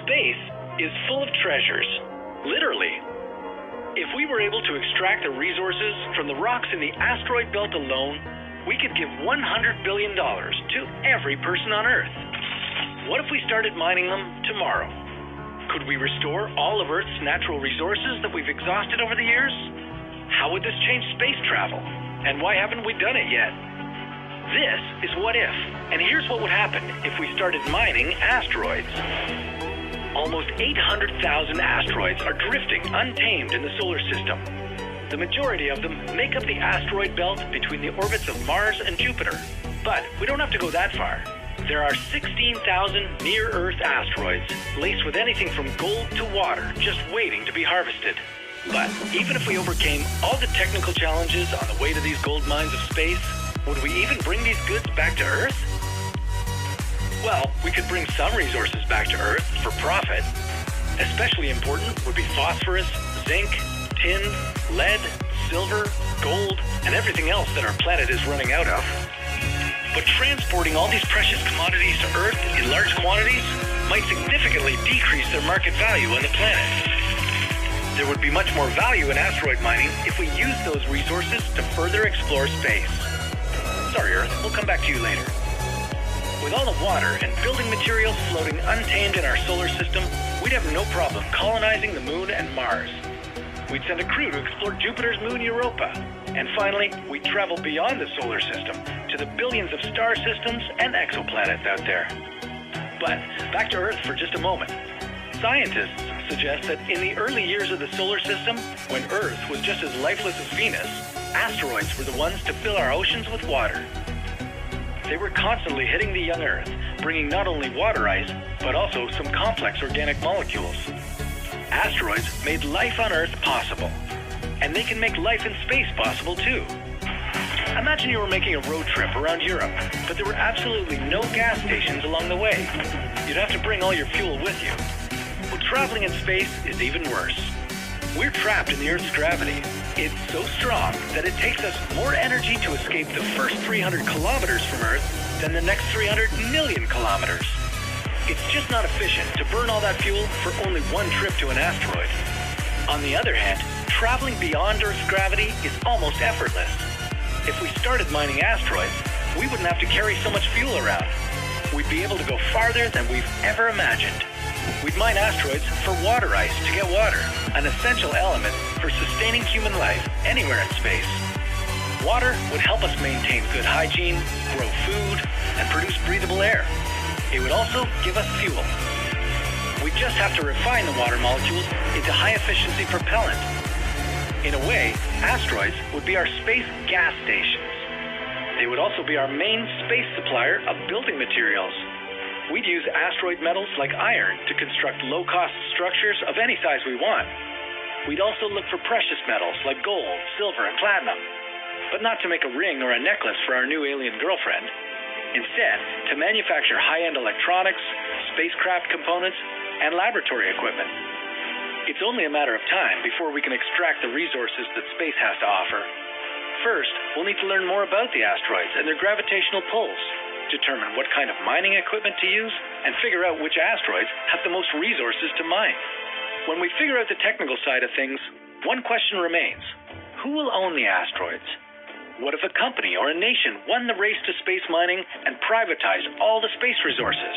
Space is full of treasures, literally. If we were able to extract the resources from the rocks in the asteroid belt alone, we could give $100 billion to every person on Earth. What if we started mining them tomorrow? Could we restore all of Earth's natural resources that we've exhausted over the years? How would this change space travel? And why haven't we done it yet? This is What If, and here's what would happen if we started mining asteroids. Almost 800,000 asteroids are drifting untamed in the solar system. The majority of them make up the asteroid belt between the orbits of Mars and Jupiter. But we don't have to go that far. There are 16,000 near-Earth asteroids, laced with anything from gold to water, just waiting to be harvested. But even if we overcame all the technical challenges on the way to these gold mines of space, would we even bring these goods back to Earth? Well, we could bring some resources back to Earth for profit. Especially important would be phosphorus, zinc, tin, lead, silver, gold, and everything else that our planet is running out of. But transporting all these precious commodities to Earth in large quantities might significantly decrease their market value on the planet. There would be much more value in asteroid mining if we used those resources to further explore space. Sorry, Earth, we'll come back to you later. With all the water and building materials floating untamed in our solar system, we'd have no problem colonizing the Moon and Mars. We'd send a crew to explore Jupiter's moon Europa. And finally, we'd travel beyond the solar system to the billions of star systems and exoplanets out there. But back to Earth for just a moment. Scientists suggest that in the early years of the solar system, when Earth was just as lifeless as Venus, asteroids were the ones to fill our oceans with water. They were constantly hitting the young Earth, bringing not only water ice, but also some complex organic molecules. Asteroids made life on Earth possible, and they can make life in space possible too. Imagine you were making a road trip around Europe, but there were absolutely no gas stations along the way. You'd have to bring all your fuel with you. Well, traveling in space is even worse. We're trapped in the Earth's gravity. It's so strong that it takes us more energy to escape the first 300 kilometers from Earth than the next 300 million kilometers. It's just not efficient to burn all that fuel for only one trip to an asteroid. On the other hand, traveling beyond Earth's gravity is almost effortless. If we started mining asteroids, we wouldn't have to carry so much fuel around. We'd be able to go farther than we've ever imagined. We'd mine asteroids for water ice to get water, an essential element for sustaining human life anywhere in space. Water would help us maintain good hygiene, grow food, and produce breathable air. It would also give us fuel. We just have to refine the water molecules into high-efficiency propellant. In a way, asteroids would be our space gas stations. They would also be our main space supplier of building materials. We'd use asteroid metals like iron to construct low-cost structures of any size we want. We'd also look for precious metals like gold, silver, and platinum, but not to make a ring or a necklace for our new alien girlfriend. Instead, to manufacture high-end electronics, spacecraft components, and laboratory equipment. It's only a matter of time before we can extract the resources that space has to offer. First, we'll need to learn more about the asteroids and their gravitational pulls, determine what kind of mining equipment to use, and figure out which asteroids have the most resources to mine. When we figure out the technical side of things, one question remains. Who will own the asteroids? What if a company or a nation won the race to space mining and privatized all the space resources?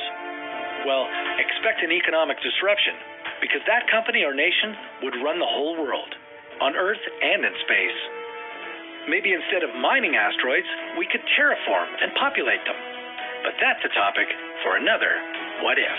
Well, expect an economic disruption, because that company or nation would run the whole world, on Earth and in space. Maybe instead of mining asteroids, we could terraform and populate them. But that's a topic for another What If.